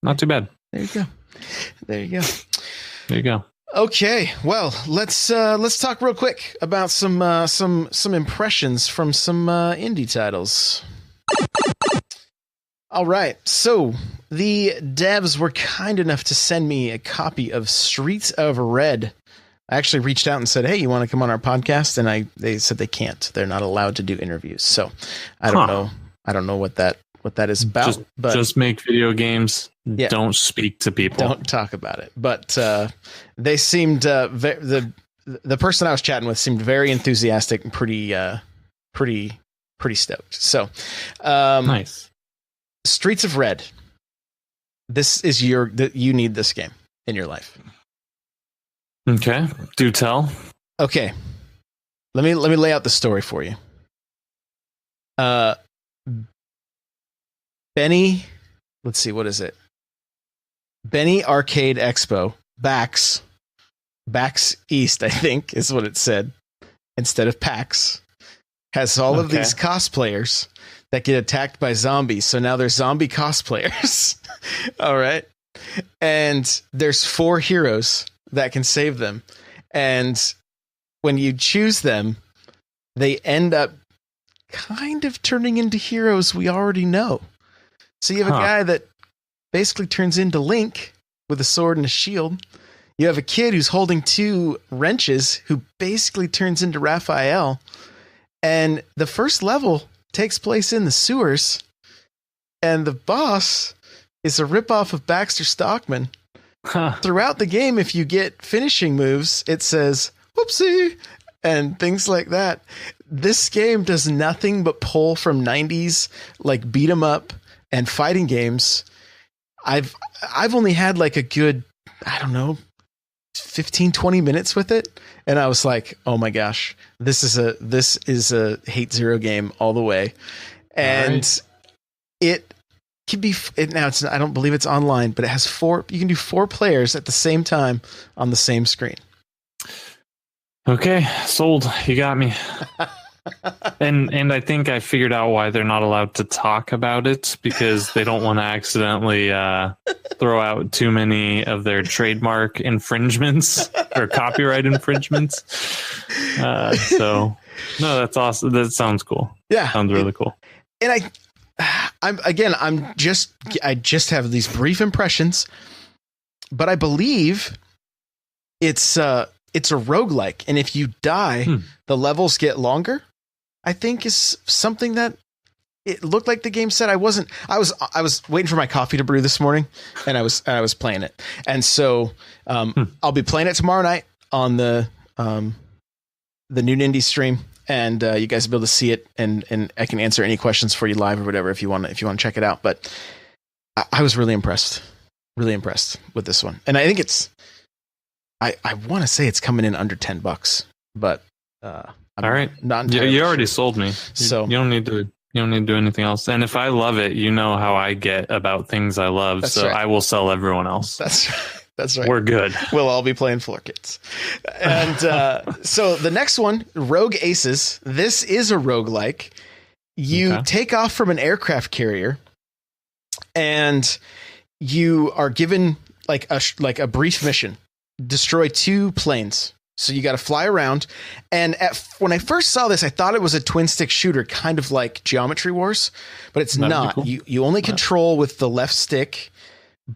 not too bad. There you go. There you go. Okay, well, let's talk real quick about some impressions from some indie titles. All right, so the devs were kind enough to send me a copy of Streets of Red. I actually reached out and said, "Hey, you want to come on our podcast?" And they said they can't. They're not allowed to do interviews. So I don't know. I don't know what that is about. Just make video games. Yeah. Don't speak to people. Don't talk about it. But they seemed the person I was chatting with seemed very enthusiastic and pretty stoked. So nice. Streets of Red. This is you need this game in your life. Okay, do tell. Okay, let me lay out the story for you. Benny, let's see, what is it? Benny Arcade Expo, BAX East, I think is what it said, instead of PAX, has all of these cosplayers that get attacked by zombies. So now there's zombie cosplayers. All right. And there's 4 heroes that can save them. And when you choose them, they end up kind of turning into heroes we already know. So you have a guy that basically turns into Link with a sword and a shield. You have a kid who's holding 2 wrenches who basically turns into Raphael. And the first level takes place in the sewers. And the boss is a ripoff of Baxter Stockman. Throughout the game, if you get finishing moves, it says, whoopsie, and things like that. This game does nothing but pull from 90s, like beat 'em up and fighting games. I've only had like a good, 15, 20 minutes with it. And I was like, oh my gosh, this is a Hate Zero game all the way. And it can be, now it's, I don't believe it's online, but it has 4, you can do 4 players at the same time on the same screen. Okay, sold. You got me. And I think I figured out why they're not allowed to talk about it, because they don't want to accidentally throw out too many of their trademark infringements or copyright infringements. So no, that's awesome. That sounds cool. Yeah, sounds really cool. And I just have these brief impressions, but I believe it's a roguelike, and if you die, the levels get longer. I think is something that it looked like the game said. I was waiting for my coffee to brew this morning, and I was playing it. And so I'll be playing it tomorrow night on the Noon Indie stream, and you guys will be able to see it, and I can answer any questions for you live or whatever if you want to check it out. But I was really impressed with this one, and I think it's I want to say it's coming in under $10, but all right, not you already sold me. So you don't need to do anything else. And if I love it, you know how I get about things I love. That's so right. I will sell everyone else. That's right. We're good. We'll all be playing Floor Kids. And so the next one, Rogue Aces. This is a roguelike. You take off from an aircraft carrier, and you are given like a brief mission. Destroy 2 planes. So you got to fly around. And when I first saw this, I thought it was a twin stick shooter, kind of like Geometry Wars, but it's not. Cool. You only control with the left stick,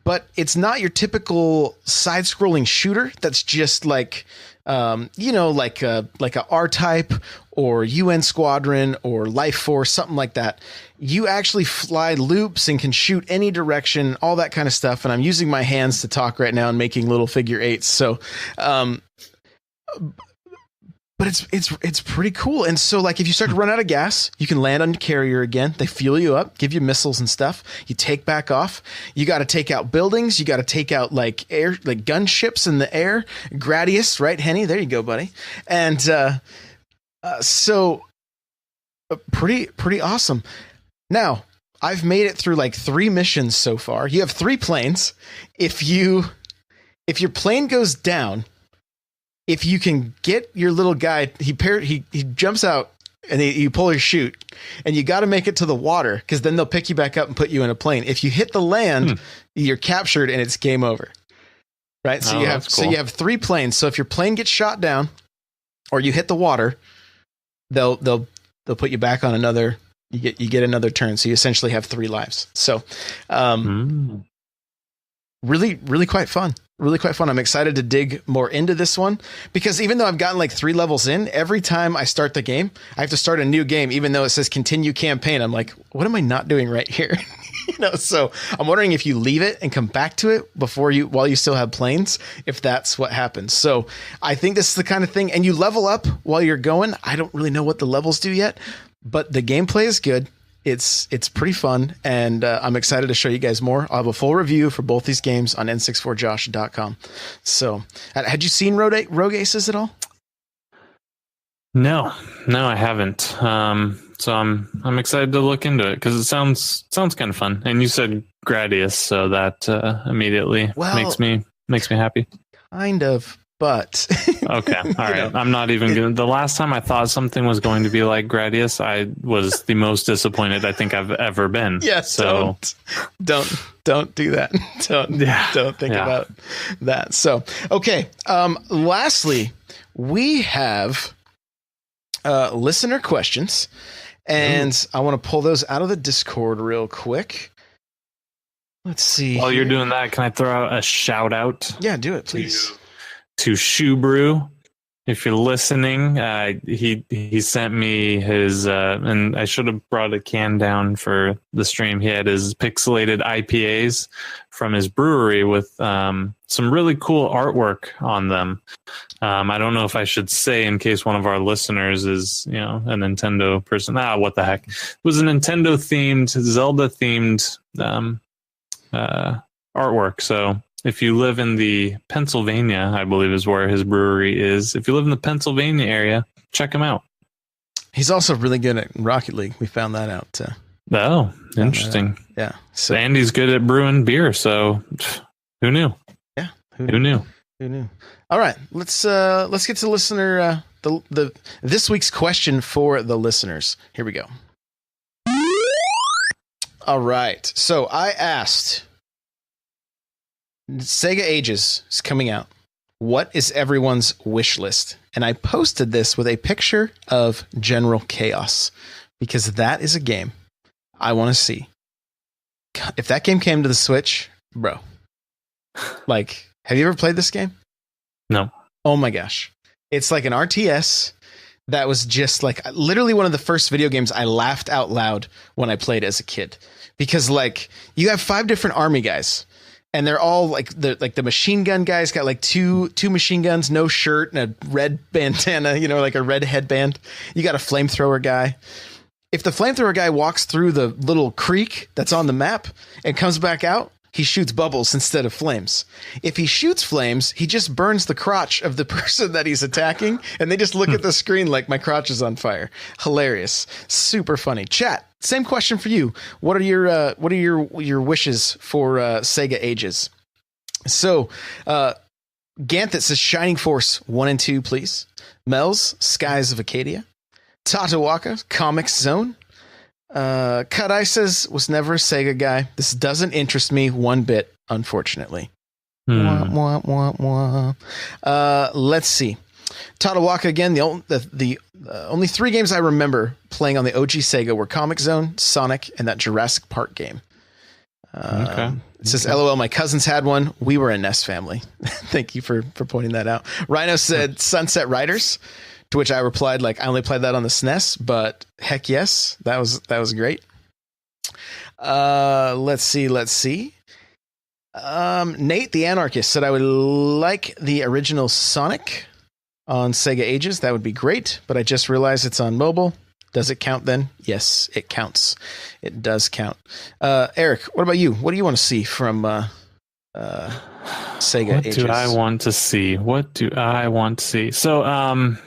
but it's not your typical side scrolling shooter. That's just like, like a R-Type or UN Squadron or Life Force, something like that. You actually fly loops and can shoot any direction, all that kind of stuff. And I'm using my hands to talk right now and making little figure eights. So, but it's pretty cool. And so like if you start to run out of gas, you can land on your carrier again. They fuel you up, give you missiles and stuff. You take back off. You got to take out buildings. You got to take out like gunships in the air. Gradius, right, Henny? There you go, buddy. And so pretty awesome. Now I've made it through like 3 missions so far. You have 3 planes. If your plane goes down, if you can get your little guy, he jumps out and you pull his chute, and you got to make it to the water because then they'll pick you back up and put you in a plane. If you hit the land, you're captured and it's game over. Right? So you have 3 planes. So if your plane gets shot down or you hit the water, they'll put you back on another. You get another turn. So you essentially have 3 lives. So, really, really quite fun. Really quite fun. I'm excited to dig more into this one because even though I've gotten like 3 levels in, every time I start the game, I have to start a new game, even though it says continue campaign. I'm like, what am I not doing right here? So I'm wondering if you leave it and come back to it while you still have planes, if that's what happens. So I think this is the kind of thing, and you level up while you're going. I don't really know what the levels do yet, but the gameplay is good. It's pretty fun, and I'm excited to show you guys more. I'll have a full review for both these games on n64josh.com. So, had you seen Rogue Aces at all? No, I haven't. So I'm excited to look into it because it sounds kind of fun. And you said Gradius, so that immediately makes me happy. Kind of. But okay, all right. I'm not even going. The last time I thought something was going to be like Gradius, I was the most disappointed I think I've ever been. Yes. So don't do that. Don't think about that. So okay. Lastly, we have listener questions, and I want to pull those out of the Discord real quick. Let's see. While you're doing that, can I throw out a shout out? Yeah, do it, please. To Shoe Brew, if you're listening, he sent me his and I should have brought a can down for the stream. He had his pixelated IPAs from his brewery with some really cool artwork on them. I don't know if I should say in case one of our listeners is a Nintendo person. What the heck? It was a Nintendo themed, Zelda themed artwork. So if you live in the Pennsylvania, I believe is where his brewery is. If you live in the Pennsylvania area, check him out. He's also really good at Rocket League. We found that out. Oh, interesting. Yeah. So Andy's good at brewing beer. So who knew? Yeah. Who knew? All right. Let's get to listener this week's question for the listeners. Here we go. All right. So I asked, Sega Ages is coming out. What is everyone's wish list? And I posted this with a picture of General Chaos because that is a game I want to see. If that game came to the Switch, bro, like, have you ever played this game? No. Oh my gosh. It's like an RTS that was just like literally one of the first video games I laughed out loud when I played as a kid because like you have 5 different army guys. And they're all like the machine gun guy's got like two machine guns, no shirt, and a red bandana, like a red headband. You got a flamethrower guy. If the flamethrower guy walks through the little creek that's on the map and comes back out, he shoots bubbles instead of flames. If he shoots flames, he just burns the crotch of the person that he's attacking, and they just look at the screen like my crotch is on fire. Hilarious. Super funny. Chat, same question for you. What are your wishes for Sega Ages? So, Ganthit says Shining Force 1 and 2, please. Mel's Skies of Acadia. Tatawaka, Comics Zone. Cut says, was never a Sega guy. This doesn't interest me one bit, unfortunately. Let's see. Tadawaka again. The only 3 games I remember playing on the OG Sega were Comic Zone, Sonic, and that Jurassic Park game. Okay. It says, LOL, my cousins had one. We were a NES family. Thank you for pointing that out. Rhino said Sunset Riders, to which I replied, like, I only played that on the SNES, but heck yes, that was great. Let's see. Nate the Anarchist said I would like the original Sonic on Sega Ages. That would be great, but I just realized it's on mobile. Does it count then? Yes, it counts. It does count. Eric, what about you? What do you want to see from Sega Ages? What do I want to see? So,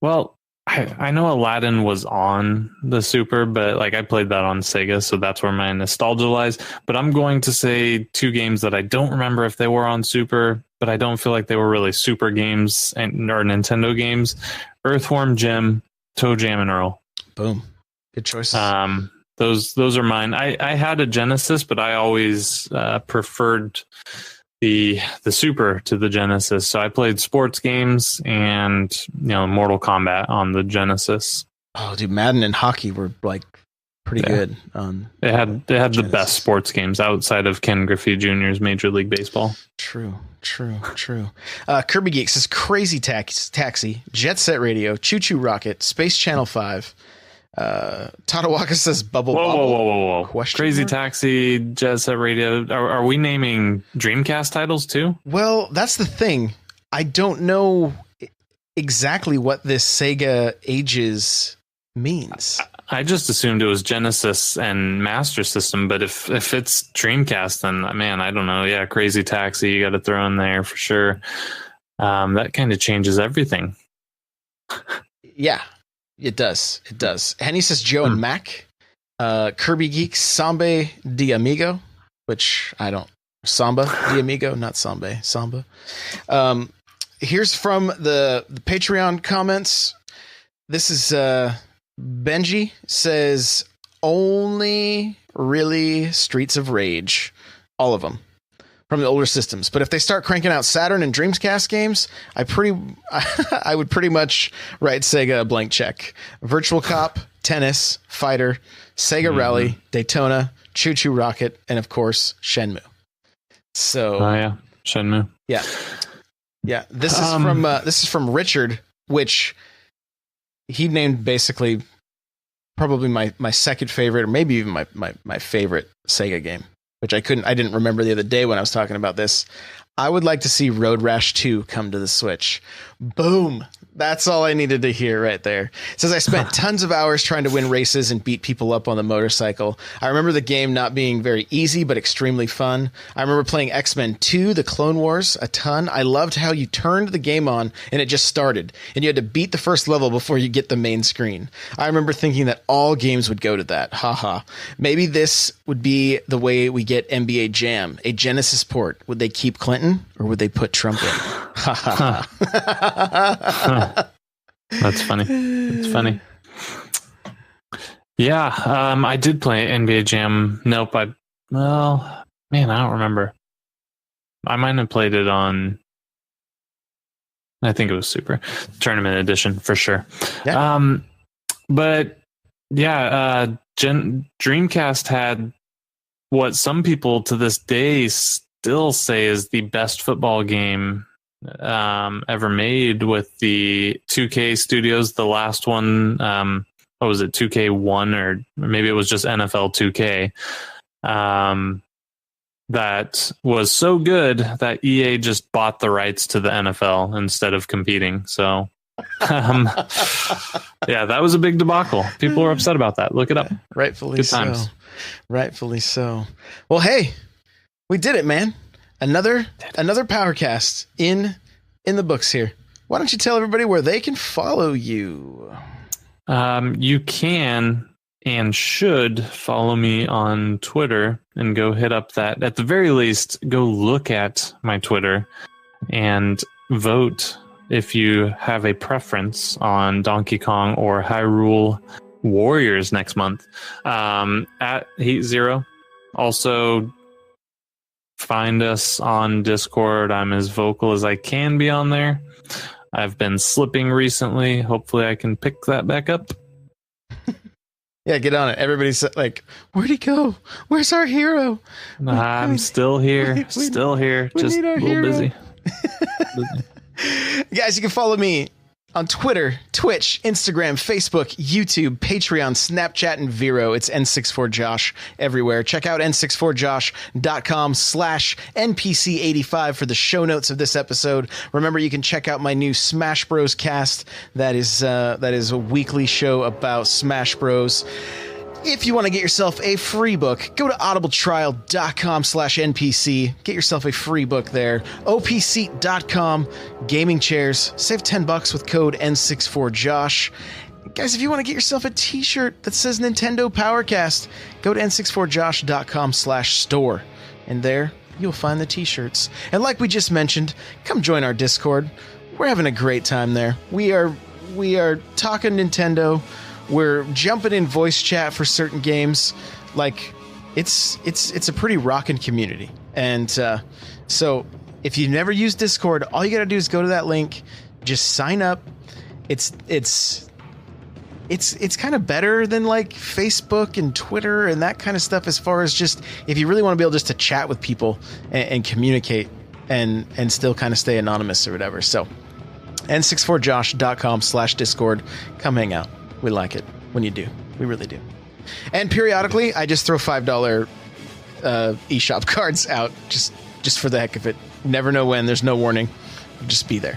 well, I know Aladdin was on the Super, but like I played that on Sega, so that's where my nostalgia lies. But I'm going to say 2 games that I don't remember if they were on Super, but I don't feel like they were really Super games or Nintendo games. Earthworm Jim, Toe Jam and Earl. Boom. Good choices. Those are mine. I had a Genesis, but I always preferred the Super to the Genesis. So I played sports games and Mortal Kombat on the Genesis. Oh, dude, Madden and hockey were like pretty good. They had the best sports games outside of Ken Griffey Jr.'s Major League Baseball. True. Kirby Geek says Crazy Taxi, Jet Set Radio, Choo Choo Rocket, Space Channel 5. Tadawaka says Bubble Bobble. Whoa. Crazy Taxi, Jet Set Radio. Are we naming Dreamcast titles too? Well, that's the thing. I don't know exactly what this Sega Ages means. I just assumed it was Genesis and Master System, but if it's Dreamcast, then man, I don't know. Yeah, Crazy Taxi, you got to throw in there for sure. That kind of changes everything. Yeah, it does. Henny says Joe and Mac. Kirby Geek, Samba de Amigo, which I don't. Samba de Amigo, not Samba. Here's from the Patreon comments. This is Benji says only really Streets of Rage, all of them from the older systems. But if they start cranking out Saturn and Dreamcast games, I would pretty much write Sega a blank check. Virtual Cop, Tennis, Fighter, Sega Rally, Daytona, Choo Choo Rocket, and of course Shenmue. So, Shenmue. Yeah. This is from Richard, which he named basically probably my second favorite, or maybe even my favorite Sega game, which I didn't remember the other day when I was talking about this. I would like to see Road Rash 2 come to the Switch. Boom. That's all I needed to hear right there. It says I spent tons of hours trying to win races and beat people up on the motorcycle. I remember the game not being very easy, but extremely fun. I remember playing X-Men 2, The Clone Wars, a ton. I loved how you turned the game on and it just started, and you had to beat the first level before you get the main screen. I remember thinking that all games would go to that. Haha. Maybe this would be the way we get NBA Jam, a Genesis port. Would they keep Clinton or would they put Trump in? Haha. That's funny. Yeah, I did play NBA Jam. Nope. I don't remember. I might have played it on. I think it was Super Tournament Edition for sure. Yeah. But yeah, Dreamcast had what some people to this day still say is the best football game ever made, with the 2K studios. The last one, what was it, 2K1, or maybe it was just NFL 2K, that was so good that EA just bought the rights to the NFL instead of competing. So yeah, that was a big debacle. People were upset about that. Look it up. Rightfully Good so. times. Rightfully so. Well, hey, we did it, man. Another Powercast in the books here. Why don't you tell everybody where they can follow you? You can and should follow me on Twitter and go hit up that. At the very least, go look at my Twitter and vote if you have a preference on Donkey Kong or Hyrule Warriors next month. At Heat Zero. Also, find us on Discord. I'm as vocal as I can be on there. I've been slipping recently. Hopefully I can pick that back up. Yeah, get on it. Everybody's like, where'd he go? Where's our hero? I'm still here. Still here. Just a little busy. Guys, you can follow me on Twitter, Twitch, Instagram, Facebook, YouTube, Patreon, Snapchat, and Vero. It's N64Josh everywhere. Check out n64josh.com/NPC85 for the show notes of this episode. Remember, you can check out my new Smash Bros. Cast. That is a weekly show about Smash Bros. If you want to get yourself a free book, go to audibletrial.com/NPC. Get yourself a free book there. opseat.com, gaming chairs. Save $10 with code N64Josh. Guys, if you want to get yourself a t-shirt that says Nintendo Powercast, go to n64josh.com/store. And there, you'll find the t-shirts. And like we just mentioned, come join our Discord. We're having a great time there. We are talking Nintendo. We're jumping in voice chat for certain games. Like, it's a pretty rockin' community. And so if you've never used Discord, all you gotta do is go to that link, just sign up. It's kind of better than like Facebook and Twitter and that kind of stuff, as far as just if you really want to be able just to chat with people and communicate and still kind of stay anonymous or whatever. So n64josh.com/Discord. Come hang out. We like it when you do. We really do. And periodically, I just throw $5 eShop cards out just for the heck of it. Never know when. There's no warning. Just be there.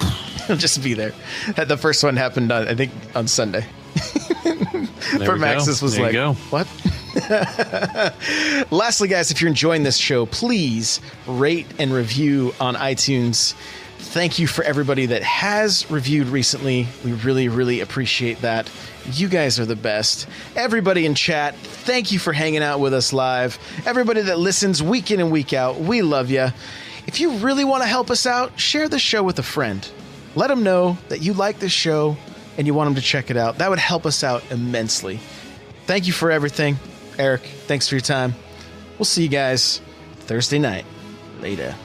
Just be there. The first one happened, I think, on Sunday. For Maxis was like, what? Lastly, guys, if you're enjoying this show, please rate and review on iTunes. Thank you for everybody that has reviewed recently. We really, really appreciate that. You guys are the best. Everybody in chat, thank you for hanging out with us live. Everybody that listens week in and week out, we love you. If you really want to help us out, share the show with a friend. Let them know that you like this show and you want them to check it out. That would help us out immensely. Thank you for everything. Eric, thanks for your time. We'll see you guys Thursday night. Later.